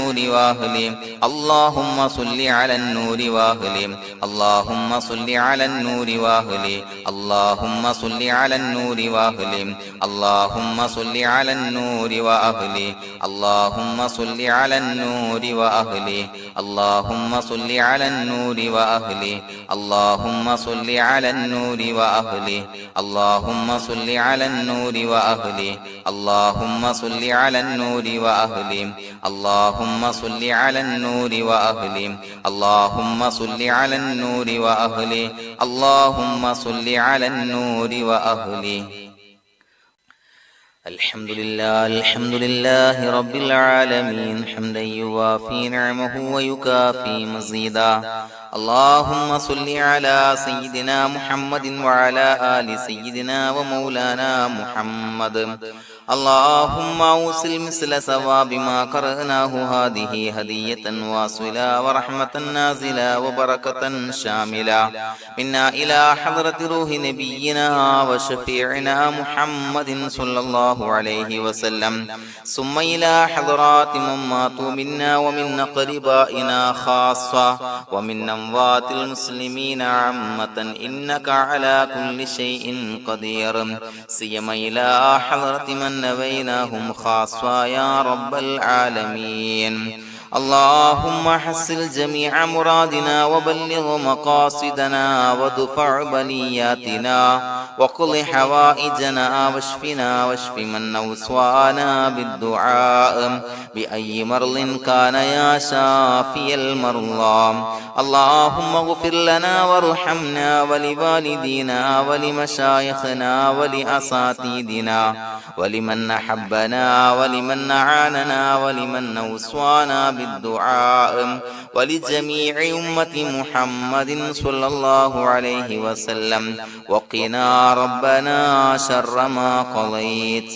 النور وأهله اللهم صل على النور وأهله اللهم صل على النور وأهله اللهم صل على النور وأهله اللهم صل على النور وأهله اللهم صل على النور وأهله اللهم صل على النور وأهله اللهم صل على النور وأهله اللهم صل على النور وأهله اللهم صل على النور وأهله اللهم صل على النور وأهله اللهم صل على النور وأهله اللهم صل على النور وأهله الحمد لله رب العالمين حمدا يوافي نعمه ويكافي مزيدا اللهم صل على سيدنا محمد وعلى آل سيدنا ومولانا محمد اللهم أوصل مثل ثواب ما قرأناه هذه هدية واصلة ورحمة نازلة وبركة شاملة منا إلى حضرة روح نبينا وشفيعنا محمد صلى الله عليه وسلم ثم إلى حضرات من ماتوا منا ومن أقربائنا خاصة ومن أموات المسلمين عامة إنك على كل شيء قدير سيما إلى حضرة من نبيناهم خاصة يا رب العالمين اللهم حصل جميع مرادنا وبلغ مقاصدنا ودفع بلياتنا وقض حوائجنا واشفنا واشف من أوصانا بالدعاء بأي مرض كان يا شافي المرضى اللهم اغفر لنا وارحمنا ولوالدينا ولمشايخنا ولأساتذتنا ولمن أحبنا ولمن أعاننا ولمن أوصانا بالدعاء ولجميع أمة محمد صلى الله عليه وسلم وقنا ربنا شر ما قضيت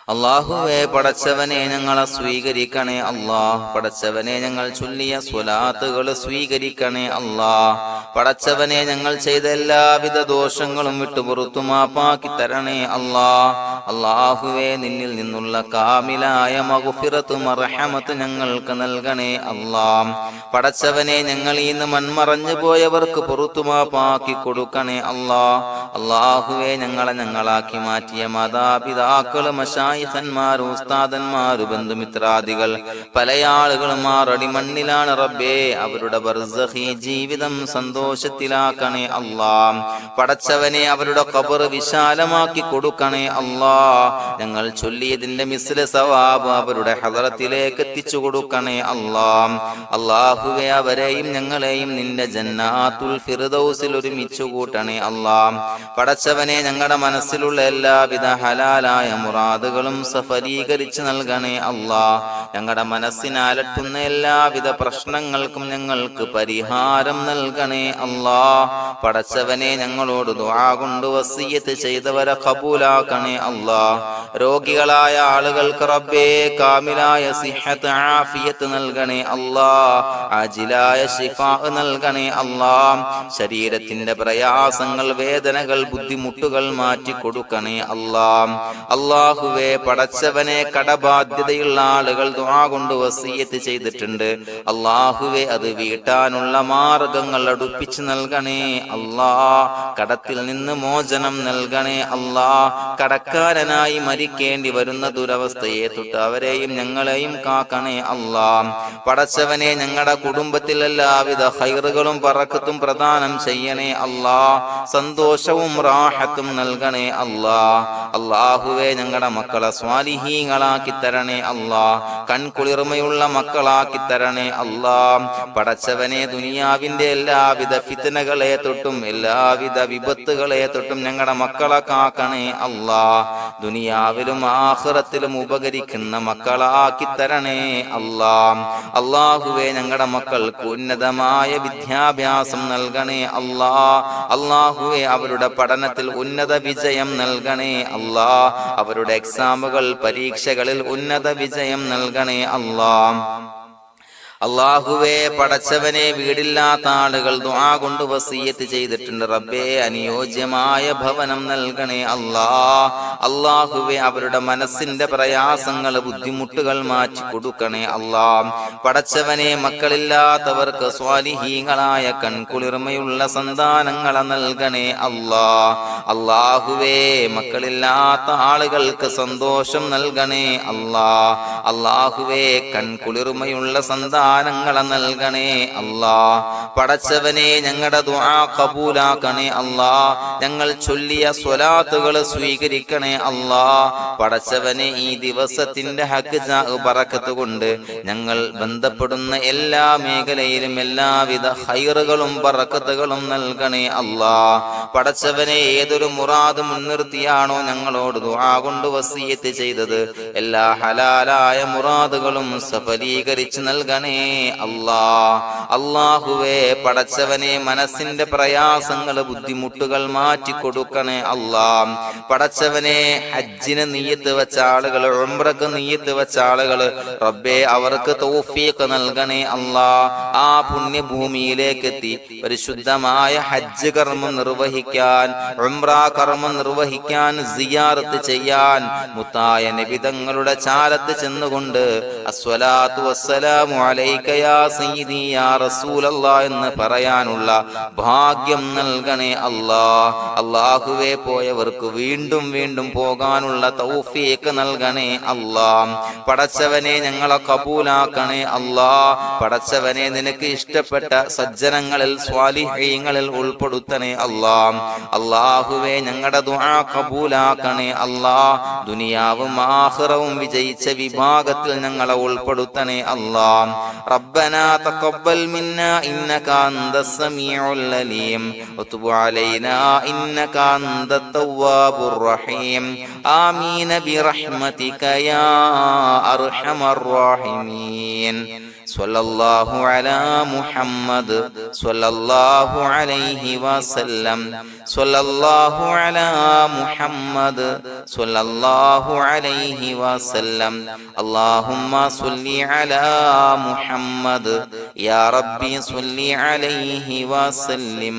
അല്ലാഹുവേ പടച്ചവനെ ഞങ്ങളെ സ്വീകരിക്കണേ അല്ലാഹ് പടച്ചവനെ ഞങ്ങൾ ചൊല്ലിയ സ്വലാത്തുകൾ സ്വീകരിക്കണേ അല്ലാഹ് പടച്ചവനെ ഞങ്ങൾ ചെയ്ത എല്ലാവിധ ദോഷങ്ങളും വിട്ടുപുറത്തു മാപ്പാക്കി തരണേ അല്ലാഹ് അല്ലാഹുവേ നിന്നിൽ നിന്നുള്ള കാമിലായ മഗ്ഫിറത്തും റഹ്മത്തും ഞങ്ങൾക്ക് നൽകണേ അല്ലാഹ് പടച്ചവനെ ഞങ്ങൾ ഇന്ന് മൺമറഞ്ഞു പോയവർക്ക് പുറത്തു മാപ്പാക്കി കൊടുക്കണേ അല്ലാഹ് അല്ലാഹുവേ ഞങ്ങളാക്കി മാറ്റിയ മാതാപിതാക്കളും ഖന്മാർ ഉസ്താദന്മാർ ബന്ധുമിത്രാദികൾ പല ആളുകളും ആറടി മണ്ണിലാണ് റബ്ബേ അവരുടെ ബർസഖി ജീവിതം സന്തോഷത്തിലാക്കണേ അല്ലാഹ് പടച്ചവനെ അവരുടെ ഖബർ വിശാലമാക്കി കൊടുക്കണേ അല്ലാഹ് ഞങ്ങൾ ചൊല്ലിയതിന്റെ മിസ്ല സവാബ് അവരുടെ ഹദറത്തിലേക്ക് എത്തിച്ചു കൊടുക്കണേ അല്ലാഹ് അല്ലാഹുവേ അവരെയും ഞങ്ങളെയും നിന്റെ ജന്നാത്തുൽ ഫിർദൗസിൽ ഒരുമിച്ചു കൂട്ടണേ അല്ലാഹ് പടച്ചവനെ ഞങ്ങളുടെ മനസ്സിലുള്ള എല്ലാവിധ ഹലാലായ മുറാദുകളും സഫലീകരിച്ച് നൽകണേ അല്ലാഹ് ഞങ്ങളുടെ മനസ്സിനെ അലട്ടുന്ന എല്ലാവിധ പ്രശ്നങ്ങൾക്കും ഞങ്ങൾക്ക് പരിഹാരം നൽകണേ അല്ലാഹ് പടച്ചവനെ ഞങ്ങളോട് ദുആ കൊണ്ട് വസിയ്യത്ത് ചെയ്തവരെ ഖബൂലാക്കണേ അല്ലാഹ് രോഗികളായ ആളുകൾക്ക് റബ്ബേ കാമിലായ സിഹത്ത് ആഫിയത്ത് നൽകണേ അല്ലാഹ് ആജിലായ ശിഫാ നൽകണേ അല്ലാഹ് ശരീരത്തിന്റെ പ്രയാസങ്ങൾ വേദനകൾ ബുദ്ധിമുട്ടുകൾ മാറ്റി കൊടുക്കണേ അല്ലാഹ് അല്ലാഹുവേ പടച്ചവനെ കടബാധ്യതയുള്ള ആളുകൾ ദുആ കൊണ്ട് വസിയ്യത്ത് ചെയ്തിട്ടുണ്ട് അല്ലാഹുവേ അത് വീട്ടാനുള്ള മാർഗങ്ങൾ അടുപ്പിച്ച് നൽകണേ അല്ലാഹ് കടത്തിൽ നിന്ന് മോചനം നൽകണേ അല്ലാഹ് കടക്കാരനായി മരിക്കേണ്ടി വരുന്ന ദുരവസ്ഥയെ തൊട്ട് അവരെയും ഞങ്ങളെയും കാക്കണേ അല്ലാഹ് പടച്ചവനെ ഞങ്ങളുടെ കുടുംബത്തിൽ എല്ലാവിധ ഖൈറുകളും ബറക്കത്തും പ്രദാനം ചെയ്യണേ അല്ലാഹ് സന്തോഷവും റാഹത്തും നൽകണേ അല്ലാഹ് അല്ലാഹുവേ ഞങ്ങളുടെ മക്കളെ സ്വാലിഹീങ്ങളാക്കി തരണേ അല്ലാഹ് കൺകുളിർമയുള്ള മക്കളാക്കി തരണേ അല്ലാഹ് പടച്ചവനെ ദുനിയാവിന്റെ എല്ലാവിധ ഫിത്നകളെ തൊട്ടും എല്ലാവിധ വിപത്തുകളെ തൊട്ടും ഞങ്ങളുടെ മക്കളെ കാക്കണേ അല്ലാഹ് ദുനിയാവിലും ആഖിറത്തിലും ഉപകരിക്കുന്ന മക്കളാക്കി തരണേ അല്ലാഹ് അല്ലാഹുവേ ഞങ്ങളുടെ മക്കൾക്ക് ഉന്നതമായ വിദ്യാഭ്യാസം നൽകണേ അല്ലാഹ് അല്ലാഹുവേ അവരുടെ പഠനത്തിൽ ഉന്നത വിജയം നൽകണേ അല്ലാഹ് അവരുടെ എക്സാമുകൾ പരീക്ഷകളിൽ ഉന്നത വിജയം നൽകണേ അല്ലാഹ് അല്ലാഹുവേ, പടച്ചവനെ, വീടില്ലാത്ത ആളുകൾ ദുആ കൊണ്ട് വസിയ്യത്ത് ചെയ്തിട്ടുണ്ട്. റബ്ബേ, അനുയോജ്യമായ ഭവനം നൽകണേ അല്ലാ. അല്ലാഹുവേ, അവരുടെ മനസ്സിന്റെ പ്രയാസങ്ങൾ, ബുദ്ധിമുട്ടുകൾ മാറ്റി കൊടുക്കണേ അല്ലാ. പടച്ചവനെ, മക്കളില്ലാത്തവർക്ക് സ്വാലിഹീങ്ങളായ കൺകുളിർമയുള്ള സന്താനങ്ങളെ നൽകണേ അല്ലാ. അല്ലാഹുവേ, മക്കളില്ലാത്ത ആളുകൾക്ക് സന്തോഷം നൽകണേ അല്ലാ. അല്ലാഹുവേ, കൺകുളിർമയുള്ള സന്താനങ്ങളെ നൽകണേ അല്ലാ. പടച്ചവനെ, ഞങ്ങളുടെ ദുആ ഖബൂലാക്കണേ അല്ലാ. ഞങ്ങൾ ചൊല്ലിയ സ്വലാത്തുകൾ സ്വീകരിക്കണേ അല്ലാ. പടച്ചവനെ, ഈ ദിവസത്തിന്റെ ഹക്ക് ബറക്കത്ത് കൊണ്ട് ഞങ്ങൾ ബന്ധപ്പെടുന്ന എല്ലാ മേഖലയിലും എല്ലാവിധ ഖൈറുകളും ബറക്കത്തുകളും നൽകണേ അല്ലാ. പടച്ചവനെ, ഏതൊരു മുറാദ് മുൻനിർത്തിയാണോ ഞങ്ങളോട് ദുആ കൊണ്ട് വസിയ്യത്ത് ചെയ്തത്, എല്ലാ ഹലാലായ മുറാദുകളും സഫലീകരിച്ച് നൽകണേ അല്ലാ. അല്ലാഹുവേ, പടച്ചവനെ, മനസ്സിന്റെ പ്രയാസങ്ങൾ, ബുദ്ധിമുട്ടുകൾ മാറ്റി കൊടുക്കണേ അല്ലാ. പടച്ചവനെ, ഹജ്ജിന് നിയ്യത്ത് വെച്ച ആളുകൾ, ഉംറക്ക് നിയ്യത്ത് വെച്ച ആളുകൾ, റബ്ബേ, അവർക്ക് തൗഫീഖ് നൽകണേ അല്ലാ. ആ പുണ്യഭൂമിയിലേക്ക് എത്തി പരിശുദ്ധമായ ഹജ്ജ് കർമ്മം നിർവഹിക്കാൻ, ഉംറ കർമ്മം നിർവഹിക്കാൻ, സിയാറത്ത് ചെയ്യാൻ, മുത്തായ നബി തങ്ങളുടെ ചാരത്ത് ചെന്നുകൊണ്ട് അസ്സലാത്തു വസ്സലാമു അലൈക യാ സയ്യിദി യാ റസൂലല്ലാഹ് എന്ന് പറയാനുള്ള ഭാഗ്യം നൽകണേ അല്ലാ. അല്ലാഹുവേ, പോയവർക്ക് വീണ്ടും വീണ്ടും പോകാനുള്ള തൗഫീഖ് നൽകണേ അല്ലാ. പടച്ചവനെ, ഞങ്ങളെ കബൂലാക്കണേ അല്ലാ. പടച്ചവനെ, നിനക്ക് ഇഷ്ടപ്പെട്ട സജ്ജനങ്ങളിൽ, സ്വാലിഹീങ്ങളിൽ ഉൾപ്പെടുത്തണേ അല്ലാ. അല്ലാഹുവേ, ഞങ്ങളുടെ ദുആ കബൂലാക്കണേ അല്ലാ. ദുനിയാവും ആഖിറവും വിജയിച്ച വിഭാഗത്തിൽ ഞങ്ങളെ ഉൾപ്പെടുത്തണേ അല്ലാ. റബ്ബനാ തഖബ്ബൽ മിന്നാ ഇന്നക അൻതസ് സമീഉൽ അലീം വതുബ് അലൈനാ ഇന്നക അൻതത് തവ്വാബുർ റഹീം. ആമീൻ ബിറഹ്മതിക യാ അർഹമർ റഹീമീൻ. സ്വല്ലല്ലാഹു അലാ മുഹമ്മദ് സ്വല്ലല്ലാഹു അലൈഹി വസല്ലം. സ്വല്ലല്ലാഹു അലാ മുഹമ്മദ് സ്വല്ലല്ലാഹു അലൈഹി വസല്ലം. അല്ലാഹുമ്മ സ്വല്ലി അലാ മുഹമ്മദ് യാ റബ്ബി സ്വല്ലി അലൈഹി വസല്ലം.